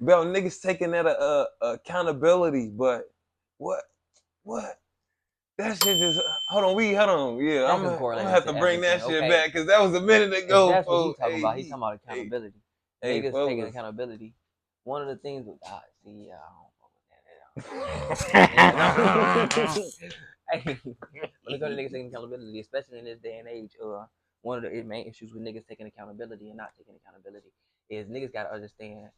About niggas taking that accountability, but what? That shit just hold on. Yeah, That I'm can gonna correlate have to to bring that everything. shit Okay, back because that was a minute if ago, that's what he folks. talking about, he talking about Hey, accountability. hey, Niggas taking focus. accountability. One of the things with see, I don't fuck with that. Yeah, hey, when it comes to niggas taking accountability, especially in this day and age, one of the main issues with niggas taking accountability and not taking accountability is niggas gotta understand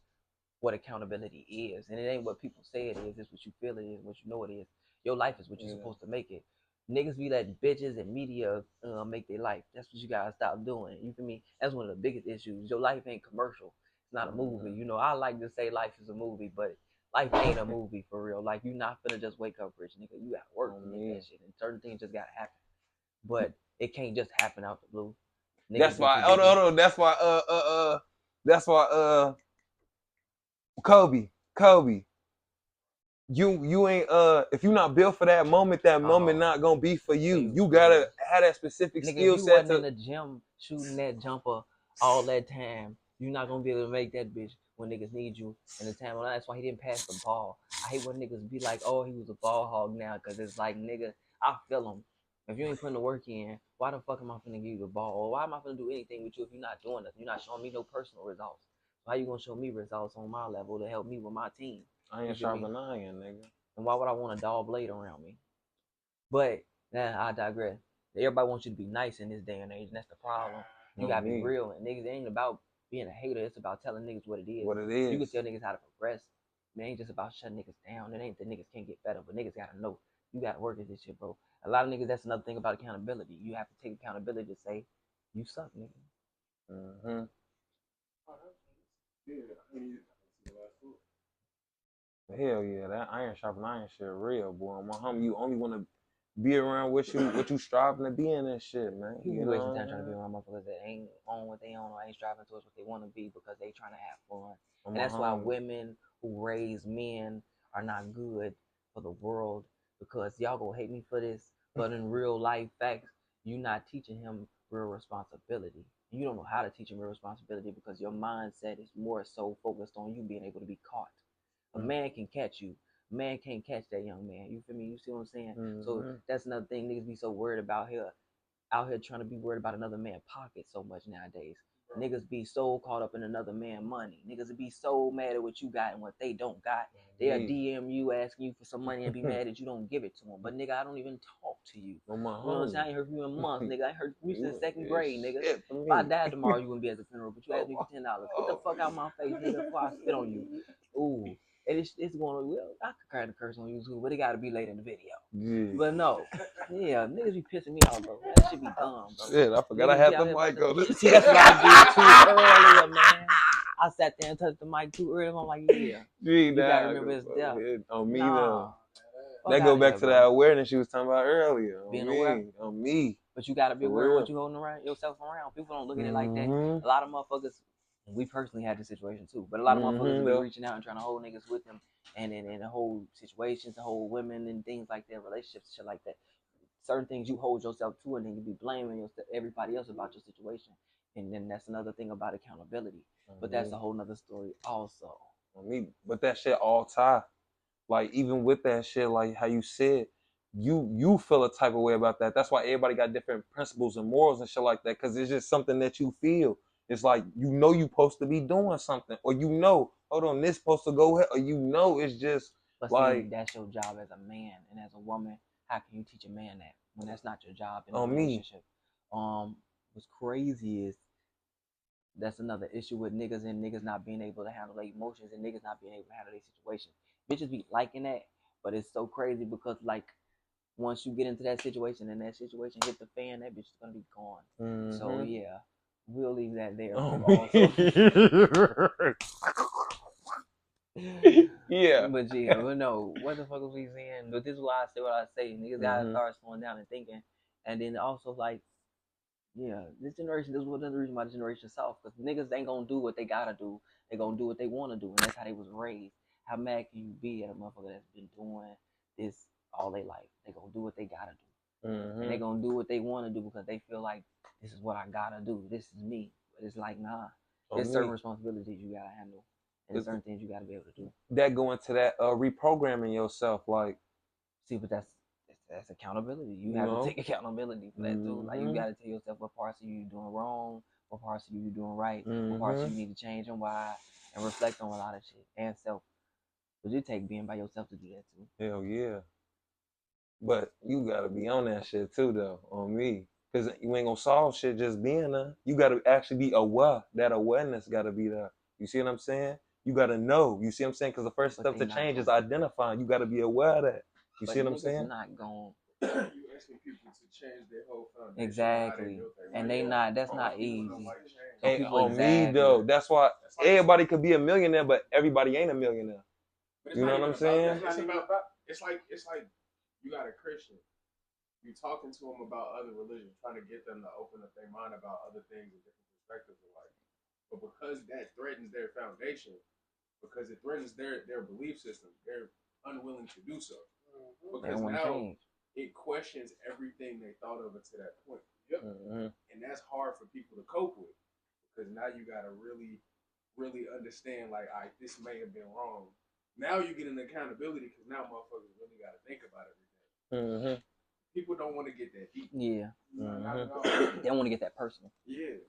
what accountability is, and it ain't what people say it is. It's what you feel it is, what you know it is. Your life is what you're supposed to make it. Niggas be letting bitches and media make their life. That's what you gotta stop doing. You feel me? That's one of the biggest issues. Your life ain't commercial. It's not a movie. You know, I like to say life is a movie, but life ain't a movie for real. Like you not finna just wake up rich, nigga. You gotta work to make that shit, and certain things just gotta happen. But it can't just happen out the blue. Niggas That's be why. too Hold on, busy. hold on. That's why. Kobe. You ain't if you not built for that moment not gonna be for you. They You was gotta have that specific nigga, if skill you set wasn't in to. the gym shooting that jumper all that time, you're not gonna be able to make that bitch when niggas need you in the time. That's why he didn't pass the ball. I hate when niggas be like, oh, he was a ball hog now, because it's like, nigga, I feel him. If you ain't putting the work in, why the fuck am I finna give you the ball? Or why am I finna do anything with you if you're not doing nothing? You're not showing me no personal results. So how you gonna show me results on my level to help me with my team? I You ain't feel me? sharpen iron, nigga. And why would I want a dull blade around me? But I digress. Everybody wants you to be nice in this day and age, and that's the problem. You On gotta be me, real, and niggas it ain't about being a hater. It's about telling niggas what it is. what it You can is. tell niggas how to progress. It ain't just about shutting niggas down. It ain't that niggas can't get better, but niggas gotta know you gotta work at this shit, bro. A lot of niggas. That's another thing about accountability. You have to take accountability to say you suck, nigga. Mm-hmm. Hell yeah, that iron sharpen iron shit real, boy. My homie, you only want to be around what you striving to be in this shit, man. People You be wasting know time what trying to be I mean? around motherfuckers that ain't on what they own or ain't striving towards what they want to be because they trying to have fun. On And my that's why homie. women who raise men are not good for the world, because y'all gonna hate me for this, but in real life facts, you not teaching him real responsibility. You don't know how to teach him real responsibility because your mindset is more so focused on you being able to be caught. A man can catch you. A man can't catch that young man. You feel me? You see what I'm saying? So Mm-hmm. that's another thing niggas be so worried about here, out here trying to be worried about another man's pocket so much nowadays. Niggas be so caught up in another man's money. Niggas be so mad at what you got and what they don't got. They'll Me. DM you asking you for some money and be mad that you don't give it to them. But nigga, I don't even talk to you. On my You know what I'm saying? homie. I ain't heard from you in months, nigga. I ain't heard from you You since second ain't grade, nigga. shit for If I me. died tomorrow, you wouldn't be at the funeral. But you asked me Oh, for $10. Get the oh. fuck out my face, nigga, before I spit on you. Ooh. And it's going to, well, I could kind of curse on YouTube, but it got to be late in the video. Yeah. But no, yeah, niggas be pissing me off, bro. That shit be dumb, bro. Shit, I forgot I Niggas be had the out here about mic to on. see. That's what I did too earlier, man. I sat there and touched the mic too early. I'm like, yeah, Gee, you gotta nah, remember it's death. on me Nah, though. fuck That out go of back here, to that bro. awareness you was talking about earlier. Being aware, On me, but you gotta be for aware of what real. you holding around yourself around. People don't look at it like that. Mm-hmm. A lot of motherfuckers. We personally had this situation too, but a lot of motherfuckers will Mm-hmm. be Though. reaching out and trying to hold niggas with them, and hold situations, to hold women and things like that, relationships, shit like that. Certain things you hold yourself to, and then you be blaming yourself, everybody else about your situation. And then that's another thing about accountability. But that's a whole nother story also. On me, but that shit all tie. Like even with that shit, like how you said, you feel a type of way about that. That's why everybody got different principles and morals and shit like that. Cause it's just something that you feel. It's like you supposed to be doing something, or hold on, this supposed to go ahead, or it's just But see, like that's your job as a man, and as a woman, how can you teach a man that when that's not your job in a on me. relationship? What's crazy is that's another issue with niggas, and niggas not being able to handle their emotions, and niggas not being able to handle their situation. Bitches be liking that, but it's so crazy because like once you get into that situation and that situation hit the fan, that bitch is gonna be gone. So Mm-hmm. yeah, we'll leave that there On too. me. Also, Yeah. but yeah, but no, what the fuck was we saying? But this is why I say what I say. Niggas gotta Mm-hmm. start slowing down and thinking, and then also like, yeah, this generation. This was another reason why this generation soft, because niggas ain't gonna do what they gotta do. They gonna do what they wanna do, and that's how they was raised. How mad can you be at a motherfucker that's been doing this all their life? They gonna do what they gotta do, and they Mm-hmm. gonna do what they wanna do because they feel like this is what I gotta do. This is me. But it's like, nah, On there's certain me. responsibilities you gotta handle, And there's certain things you got to be able to do. That go into that reprogramming yourself, like. See, but that's accountability. You have to take accountability for that too. Like you got to tell yourself what parts of you doing wrong, what parts of you doing right, what parts you need to change and why, and reflect on a lot of shit and self. But you take being by yourself to do that too. Hell yeah. But you gotta be on that shit too, though, on me. Because you ain't gonna solve shit just being there. You gotta actually be aware. That awareness gotta be there. You see what I'm saying? You gotta know. You see what I'm saying? Because the first step to change is identifying. You gotta be aware of that. You see what I'm saying? Not going. You asking people to change their whole foundation. Exactly. And they not. That's not easy. Hey, on me though, that's why everybody could be a millionaire, but everybody ain't a millionaire. You know what I'm saying? It's like you got a Christian. You talking to them about other religions, trying to get them to open up their mind about other things and different perspectives of life. But because that threatens their foundation, because it threatens their belief system, they're unwilling to do so. Because now it questions everything they thought of it to that point. Yep. And that's hard for people to cope with. Because now you got to really, really understand, like, this may have been wrong. Now you get an accountability because now motherfuckers really got to think about everything. People don't want to get that deep. Yeah. They don't want to get that personal. Yeah.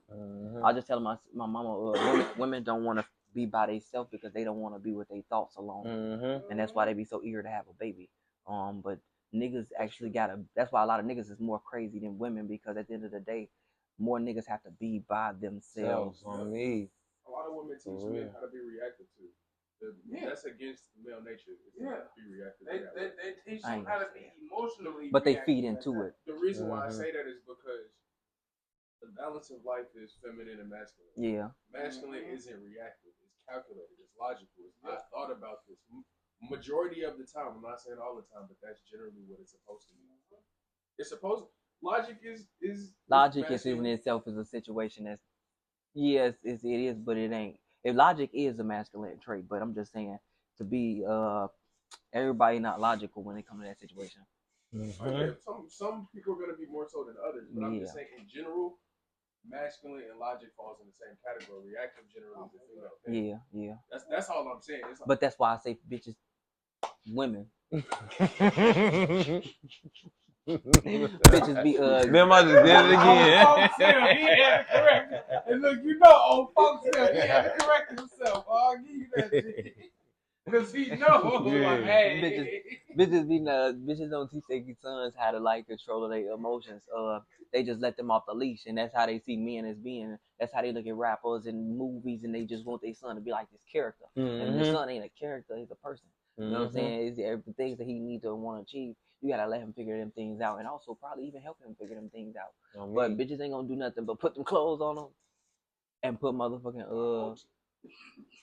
I just tell my mama, women don't want to be by themselves because they don't want to be with their thoughts alone. And that's why they be so eager to have a baby. But niggas actually gotta. That's why a lot of niggas is more crazy than women because at the end of the day, more niggas have to be by themselves. On me. A lot of women teach men how to be reactive to. That's against male nature. Be reactive. They teach them how to be emotionally. But they feed into it. The reason why I say that is because the balance of life is feminine and masculine. Yeah. Masculine isn't reactive. It's calculated. It's logical. I thought about this. Majority of the time, I'm not saying all the time, but that's generally what it's supposed to be. It's supposed logic is logic is in itself is a situation that's yes, it is, but it ain't. If logic is a masculine trait, but I'm just saying to be everybody not logical when it comes to that situation. Some people are gonna be more so than others, but I'm just saying in general, masculine and logic falls in the same category. Reactive generally is a female thing. Yeah. That's all I'm saying. But that's why I say bitches, women. Bitches be Them I just did it again. Old folks him, he had to correct it. And look, you know, old folks him, he had to correct himself. I'll give you that shit. Because he knows, like, hey. Bitches don't teach their sons how to like control their emotions. They just let them off the leash, and that's how they see men as being. That's how they look at rappers and movies, and they just want their son to be like this character. And the son ain't a character; he's a person. You know what I'm saying? It's the things that he needs to want to achieve. You gotta let him figure them things out, and also probably even help him figure them things out. But bitches ain't gonna do nothing but put them clothes on them, and put motherfucking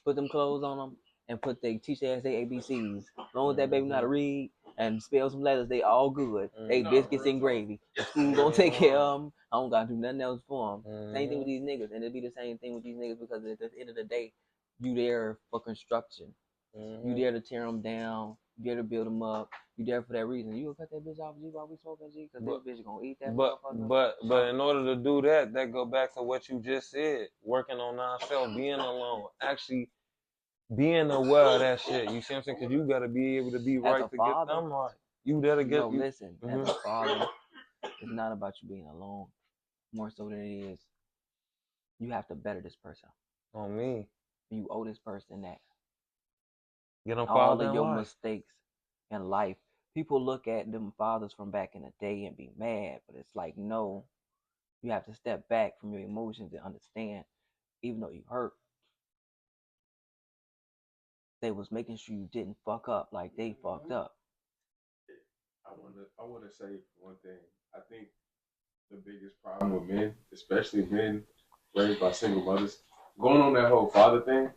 put them clothes on them, and teach their ass their ABCs. As long as that baby know how to read and spell some letters, they all good. They biscuits and gravy. The school gonna take care of them. I don't gotta do nothing else for them. Same thing with these niggas, and it'll be the same thing with these niggas because at the end of the day, you there for construction. You there to tear them down. You there to build them up. You there for that reason. You gonna cut that bitch off G while we smoking G? Because this bitch gonna eat that motherfucker. But in order to do that, that go back to what you just said. Working on ourselves, being alone, actually being aware of that shit. You see what I'm saying? Because you gotta be able to be right to get them right. You gotta get. No, listen. As a father, it's not about you being alone. More so than it is, you have to better this person. On me. You owe this person that. Get them all of your mistakes in life. People look at them fathers from back in the day and be mad, but it's like, no, you have to step back from your emotions and understand, even though you hurt, they was making sure you didn't fuck up like they fucked up. I wanna say one thing. I think the biggest problem with men, especially men raised by single mothers, going on that whole father thing,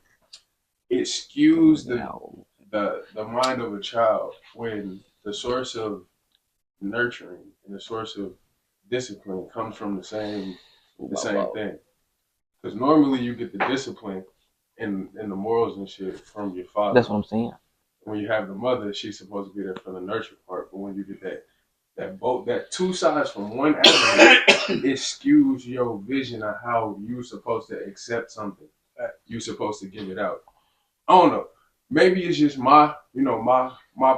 it skews the mind of a child when the source of nurturing and the source of discipline comes from the same thing. Because normally you get the discipline and the morals and shit from your father. That's what I'm saying. When you have the mother, she's supposed to be there for the nurture part. But when you get that two sides from one avenue, it skews your vision of how you're supposed to accept something. You're supposed to give it out. I don't know. Maybe it's just my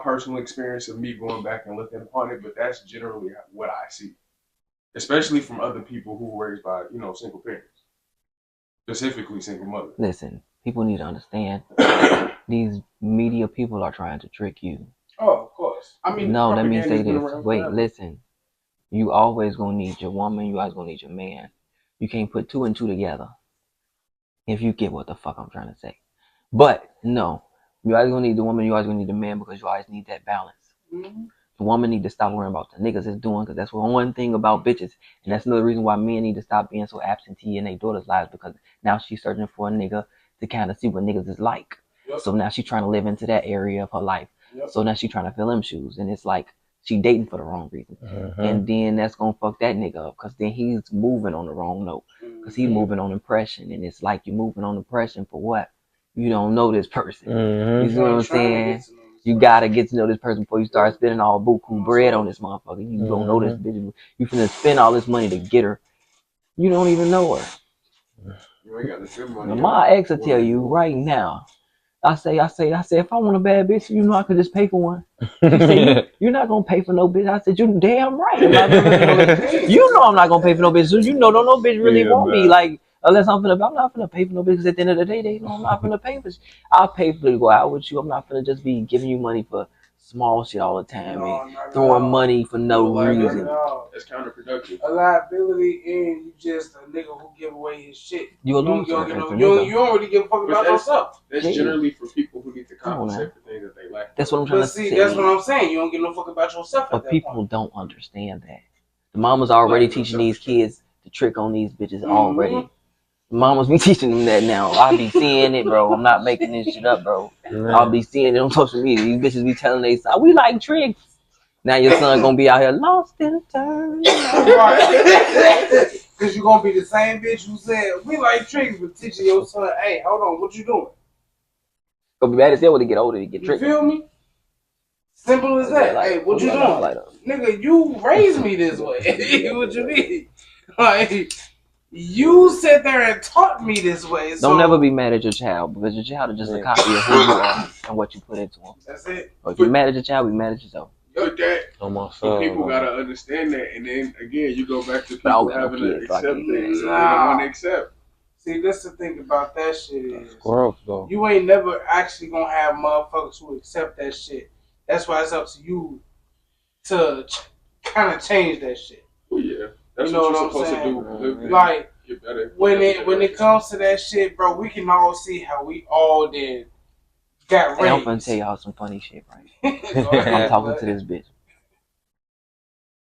personal experience of me going back and looking upon it, but that's generally what I see, especially from other people who were raised by single parents, specifically single mothers. Listen, people need to understand. These media people are trying to trick you. Oh, of course. I mean, no, let me say propaganda's been this. around Wait, forever. listen. You always gonna need your woman. You always gonna need your man. You can't put 2 and 2 together. If you get what the fuck I'm trying to say. But no, you always gonna need the woman. You always gonna need the man because you always need that balance. Mm-hmm. The woman need to stop worrying about the niggas is doing because that's one thing about bitches, and that's another reason why men need to stop being so absentee in their daughters' lives because now she's searching for a nigga to kind of see what niggas is like. Yep. So now she's trying to live into that area of her life. Yep. So now she's trying to fill them shoes, and it's like she dating for the wrong reason, and then that's gonna fuck that nigga up because then he's moving on the wrong note because he's moving on impression, and it's like you're moving on impression for what? You don't know this person. You see what I'm saying? You gotta get to know this person before you start spending all buku bread on this motherfucker. You don't know this bitch. You finna spend all this money to get her. You don't even know her. You ain't got to spend money. Now, my ex will tell you right now. I say, if I want a bad bitch, you know I could just pay for one. She said, you're not gonna pay for no bitch. I said, you damn right. I'm not gonna pay for no bitch. You know I'm not gonna pay for no bitch. So you know no bitch really want me. Like, unless I'm not finna pay for no bitch. Because at the end of the day, they know I'm not finna pay for. I'll pay for to go out with you. I'm not finna just be giving you money for small shit all the time and throwing money for no reason. It's counterproductive. A liability and you just a nigga who give away his shit. You don't really give a fuck about yourself. That's generally for people who need to compensate for things that they lack. That's what I'm trying to say. That's what I'm saying. You don't give no fuck about yourself. But people don't understand that. The mamas already teaching these kids to trick on these bitches already. Mamas be teaching them that now. I be seeing it, bro. I'm not making this shit up, bro. I'll be seeing it on social media. These bitches be telling they son, we like tricks. Now your son gonna be out here lost in a turn. Cause you gonna be the same bitch who said we like tricks, but teaching your son, hey, hold on, what you doing? Gonna be mad as hell when they get older. They get tricked. You feel me? Simple as that. Like, hey, what you doing? Like, nigga, you raised me this way. What you mean? Like, you sat there and taught me this way. Don't never be mad at your child because your child is just a copy of who you are and what you put into them. That's it. But if you're mad at your child, be mad at yourself. But people gotta understand that, and then again, you go back to people having to accept things they don't want to accept. See, that's the thing about that shit is growth, though. You ain't never actually gonna have motherfuckers who accept that shit. That's why it's up to you to kind of change that shit. Well, yeah, that's what you're supposed to do. Like when it comes to that shit, bro, we can all see how we all did got raised. Hey, I'm gonna tell y'all some funny shit, right? I'm talking to this bitch.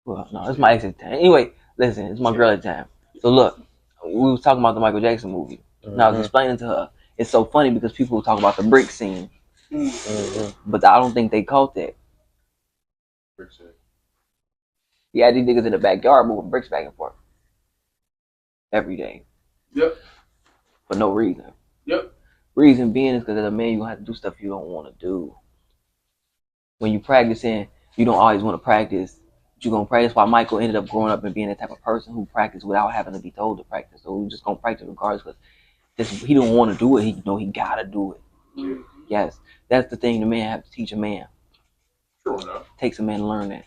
Well, no, it's my exit time. Anyway, listen, it's my girl at time. So look, we was talking about the Michael Jackson movie. And I was explaining to her. It's so funny because people talk about the brick scene. But I don't think they caught that. He had these niggas in the backyard moving bricks back and forth. Every day. Yep. For no reason. Yep. Reason being is because as a man, you gonna have to do stuff you don't want to do. When you practicing, you don't always want to practice. But you're gonna practice. Why Michael ended up growing up and being the type of person who practiced without having to be told to practice. So we just gonna practice regardless because he don't want to do it. He know he gotta do it. Mm-hmm. Yes, that's the thing. The man have to teach a man. True enough. Takes a man to learn that.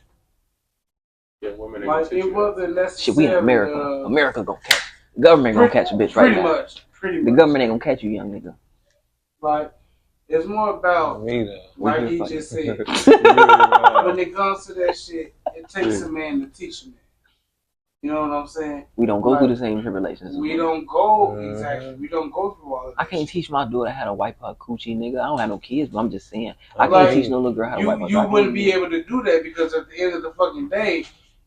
Yeah, women like it wasn't necessarily. Shit, we in America. America gonna catch. The government gonna catch a bitch right now. Pretty much. The government ain't gonna catch you, young nigga. Like, it's more about, like he just said, when it comes to that shit, it takes a man to teach a man. You know what I'm saying? We don't go through the same tribulations. We don't go, exactly. We don't go through all of that. I can't teach my daughter how to wipe her coochie, nigga. I don't have no kids, but I'm just saying. I can't teach no little girl how to wipe her coochie. You wouldn't be able to do that because at the end of the fucking day,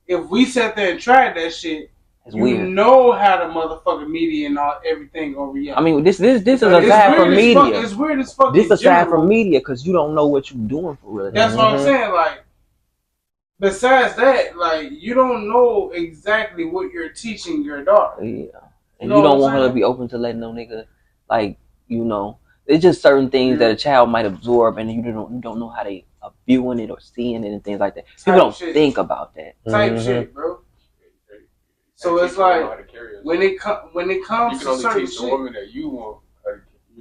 if we sat there and tried that shit, it's weird. Know how the motherfucking media and everything gonna react. I mean, this is aside from media. It's weird as fuck. This aside from media because you don't know what you're doing for real. That's what I'm saying. Like, besides that, like, you don't know exactly what you're teaching your daughter. Yeah, and you don't want her to be open to letting no nigga, like, you know, it's just certain things that a child might absorb, and you don't know how they are viewing it or seeing it and things like that. People don't think about that type shit, bro. So it's like when it comes to certain shit, the woman that you want,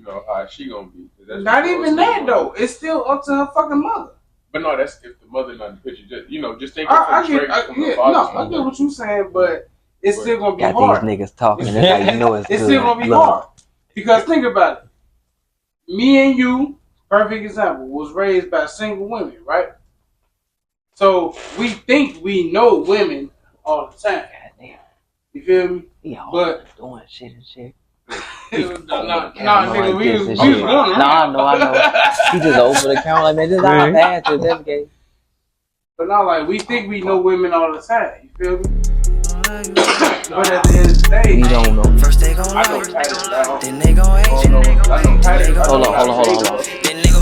you know, how she gonna be. That's Not what even most that people though. want. It's still up to her fucking mother. But no, that's if the mother not in the picture. Just just think I straight get, from the yeah, father's no, I get perspective. what you're saying, but it's still gonna be Got hard. these niggas talking. That's how you know it's It's good. still gonna be Love. hard because think about it. Me and you, perfect example, was raised by single women, right? So we think we know women all the time. Goddamn. You feel me? Yeah, But doing shit and shit. nah, nigga, we was and going shit. around. I know. He just over the counter like, man, this is our pass to this game. But not like we think we know women all the time. You feel me? But at the end of the day, We don't know. First they gon' I know like, patterns now. then they gon' hate you. I know patterns. Hold on. Then they gon'